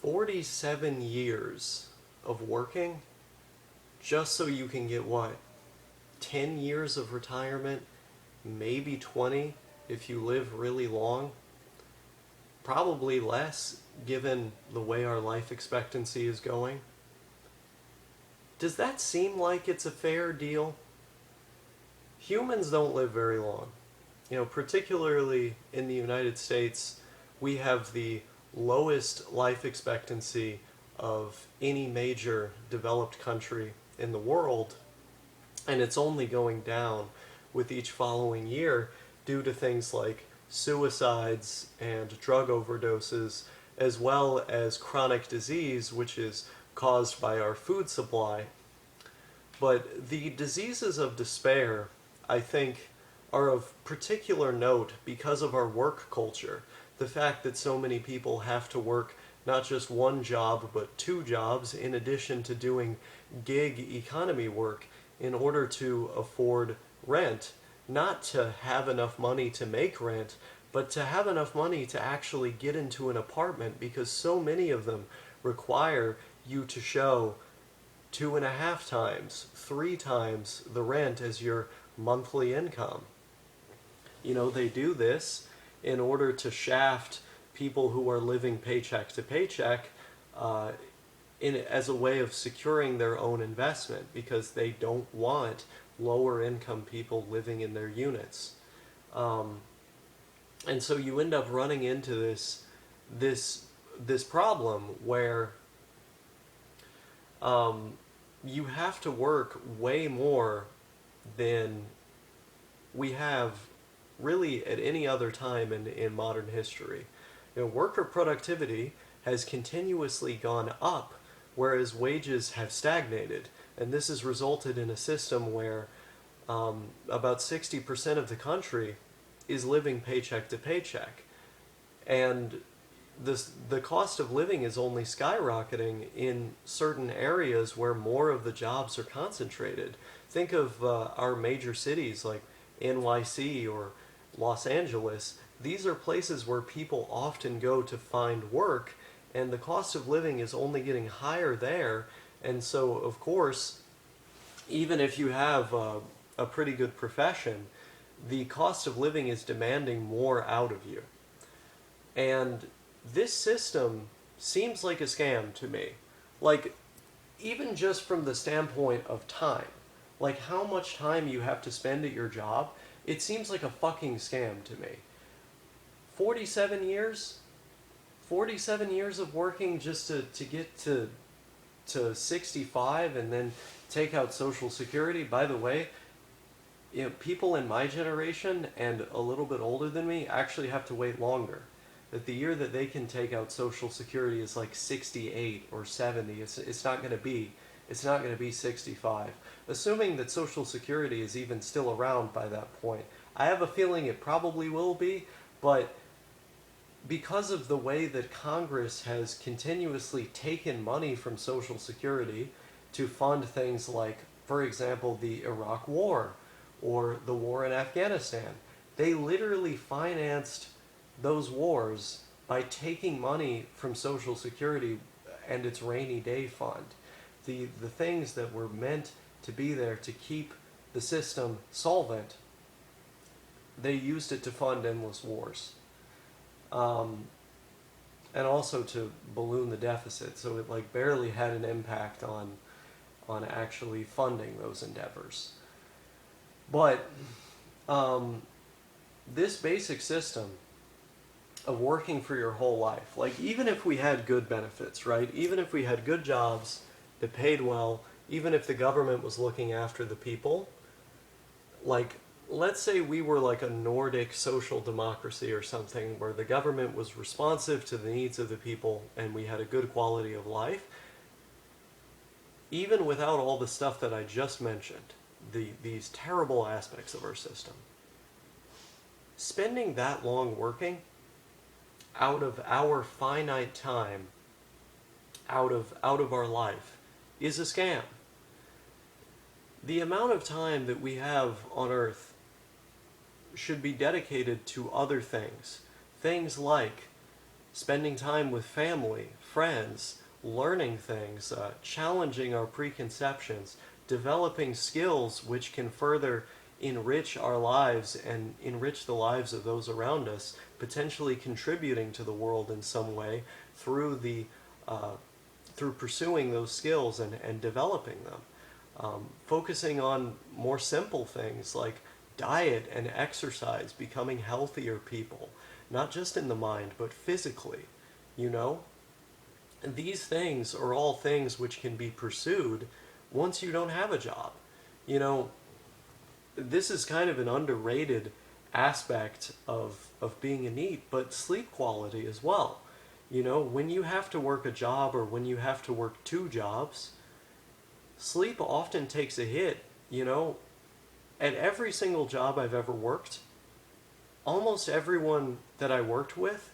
47 years of working just so you can get what? 10 years of retirement, maybe 20 if you live really long. Probably less given the way our life expectancy is going. Does that seem like it's a fair deal? Humans don't live very long. Particularly in the United States, we have the lowest life expectancy of any major developed country in the world, and it's only going down with each following year due to things like suicides and drug overdoses, as well as chronic disease, which is caused by our food supply. But the diseases of despair, I think, are of particular note because of our work culture. The fact that so many people have to work not just one job, but two jobs in addition to doing gig economy work in order to afford rent. Not to have enough money to make rent, but to have enough money to actually get into an apartment, because so many of them require you to show 2.5 times, 3 times the rent as your monthly income. They do this in order to shaft people who are living paycheck to paycheck as a way of securing their own investment, because they don't want lower income people living in their units. And so you end up running into this problem where you have to work way more than we have really at any other time in modern history. Worker productivity has continuously gone up, whereas wages have stagnated. And this has resulted in a system where about 60% of the country is living paycheck to paycheck. And the cost of living is only skyrocketing in certain areas where more of the jobs are concentrated. Think of our major cities like NYC or Los Angeles. These are places where people often go to find work, and the cost of living is only getting higher there. And so, of course, even if you have a pretty good profession, the cost of living is demanding more out of you. And this system seems like a scam to me. Like, even just from the standpoint of time, like how much time you have to spend at your job, it seems like a fucking scam to me. 47 years? 47 years of working just to get to 65 and then take out Social Security. By the way, people in my generation and a little bit older than me actually have to wait longer. That the year that they can take out Social Security is like 68 or 70. It's not going to be 65. Assuming that Social Security is even still around by that point. I have a feeling it probably will be, but because of the way that Congress has continuously taken money from Social Security to fund things like, for example, the Iraq War or the war in Afghanistan, they literally financed those wars by taking money from Social Security and its rainy day fund. The things that were meant to be there to keep the system solvent, they used it to fund endless wars. And also to balloon the deficit, so it barely had an impact on actually funding those endeavors. But this basic system of working for your whole life, even if we had good benefits, right? Even if we had good jobs that paid well, even if the government was looking after the people, let's say we were like a Nordic social democracy or something where the government was responsive to the needs of the people and we had a good quality of life. Even without all the stuff that I just mentioned, these terrible aspects of our system, spending that long working out of our finite time, out of our life, is a scam. The amount of time that we have on Earth should be dedicated to other things. Things like spending time with family, friends, learning things, challenging our preconceptions, developing skills which can further enrich our lives and enrich the lives of those around us, potentially contributing to the world in some way through uh, through pursuing those skills and developing them. Focusing on more simple things like diet and exercise, becoming healthier people, not just in the mind, but physically, you know? And these things are all things which can be pursued once you don't have a job. You know, this is kind of an underrated aspect of being a NEET, but sleep quality as well. You know, when you have to work a job or when you have to work two jobs, sleep often takes a hit. You know, at every single job I've ever worked, almost everyone that I worked with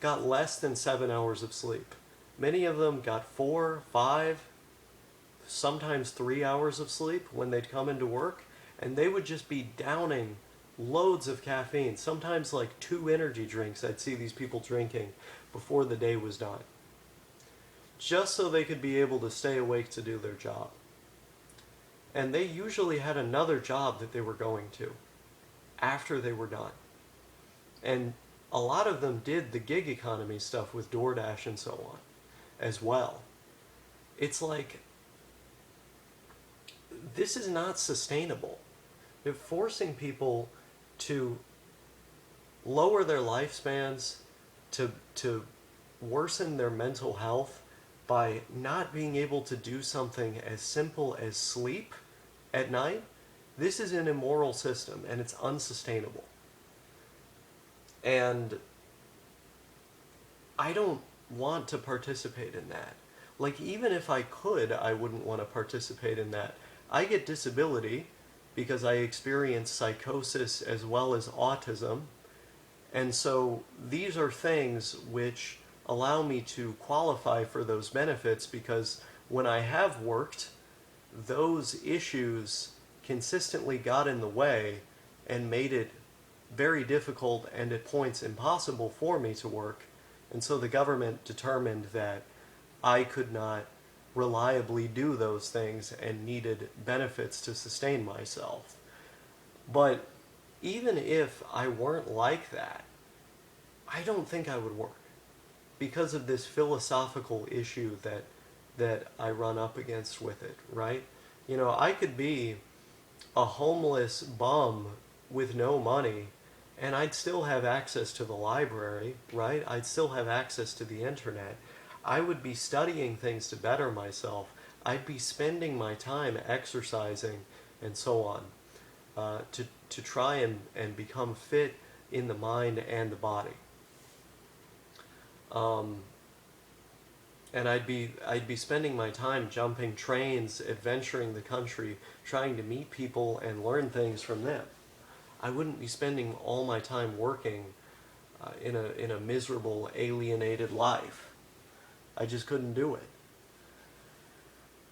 got less than 7 hours of sleep. Many of them got 4, 5, sometimes 3 hours of sleep when they'd come into work, and they would just be downing loads of caffeine, sometimes like 2 energy drinks I'd see these people drinking before the day was done, just so they could be able to stay awake to do their job. And they usually had another job that they were going to after they were done. And a lot of them did the gig economy stuff with DoorDash and so on as well. It's like, this is not sustainable. They're forcing people to lower their lifespans, to worsen their mental health by not being able to do something as simple as sleep at night. This is an immoral system, and it's unsustainable. And I don't want to participate in that. Like, even if I could, I wouldn't want to participate in that. I get disability because I experience psychosis as well as autism. And so these are things which allow me to qualify for those benefits, because when I have worked, those issues consistently got in the way and made it very difficult and at points impossible for me to work. And so the government determined that I could not reliably do those things and needed benefits to sustain myself. But even if I weren't like that, I don't think I would work, because of this philosophical issue that I run up against with it, right? You know, I could be a homeless bum with no money, and I'd still have access to the library, right? I'd still have access to the internet. I would be studying things to better myself. I'd be spending my time exercising and so on, to try and become fit in the mind and the body. And I'd be spending my time jumping trains, adventuring the country, trying to meet people and learn things from them. I wouldn't be spending all my time working in a miserable, alienated life. I just couldn't do it.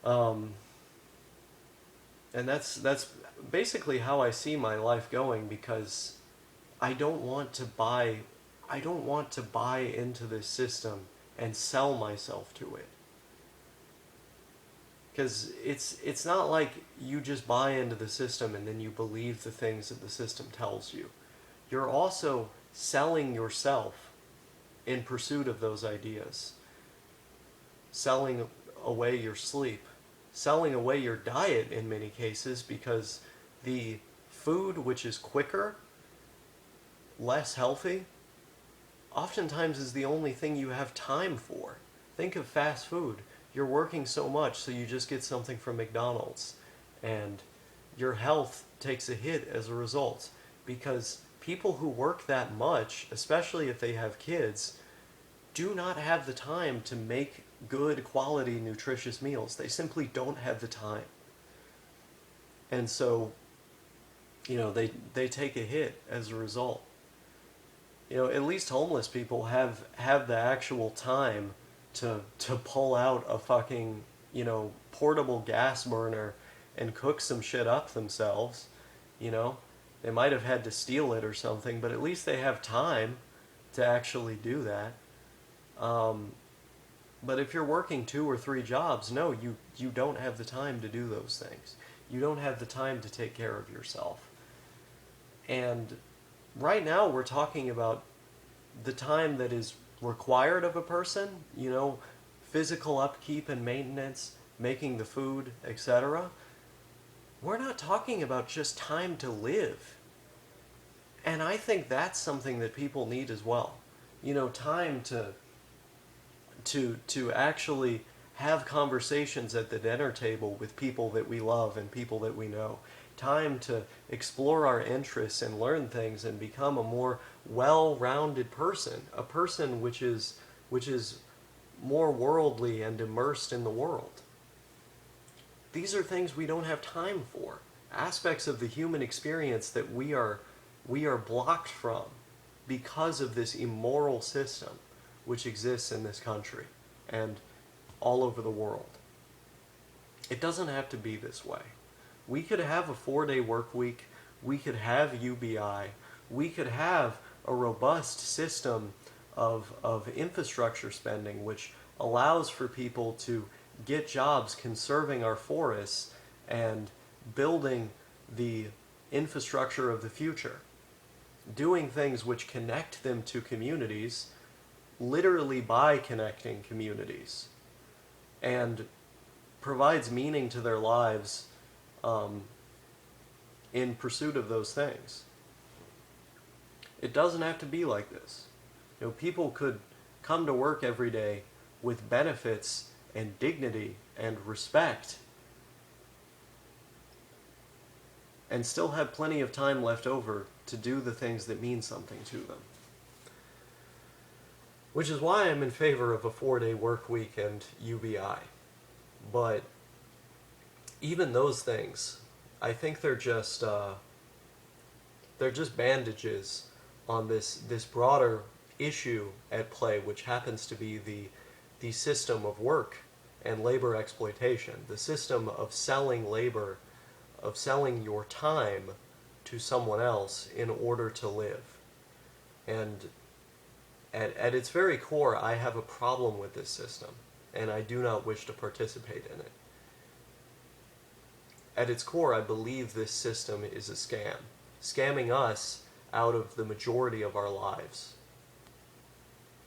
And that's basically how I see my life going, because I don't want to buy into this system and sell myself to it. Because it's not like you just buy into the system and then you believe the things that the system tells you. You're also selling yourself in pursuit of those ideas. Selling away your sleep. Selling away your diet in many cases, because the food which is quicker, less healthy, oftentimes is the only thing you have time for. Think of fast food. You're working so much, so you just get something from McDonald's, and your health takes a hit as a result, because people who work that much, especially if they have kids, do not have the time to make good quality nutritious meals. They simply don't have the time. And so, you know, they take a hit as a result. You know, at least homeless people have the actual time to pull out a fucking, you know, portable gas burner and cook some shit up themselves. You know, they might have had to steal it or something, but at least they have time to actually do that. But if you're working 2 or 3 jobs, no, you don't have the time to do those things. You don't have the time to take care of yourself. And right now we're talking about the time that is required of a person, physical upkeep and maintenance, making the food, etc. We're not talking about just time to live. And I think that's something that people need as well. Time to actually have conversations at the dinner table with people that we love and people that we know. Time to explore our interests and learn things and become a more well-rounded person, a person which is more worldly and immersed in the world. These are things we don't have time for. Aspects of the human experience that we are blocked from because of this immoral system which exists in this country and all over the world. It doesn't have to be this way. We could have a 4-day work week. We could have UBI. We could have a robust system of infrastructure spending which allows for people to get jobs conserving our forests and building the infrastructure of the future. Doing things which connect them to communities, literally by connecting communities, and provides meaning to their lives in pursuit of those things. It doesn't have to be like this. People could come to work every day with benefits and dignity and respect and still have plenty of time left over to do the things that mean something to them. Which is why I'm in favor of a 4-day work week and UBI. But even those things, I think they're just bandages on this broader issue at play, which happens to be the system of work and labor exploitation, the system of selling labor, of selling your time to someone else in order to live. And at its very core, I have a problem with this system, and I do not wish to participate in it. At its core, I believe this system is a scam, scamming us out of the majority of our lives.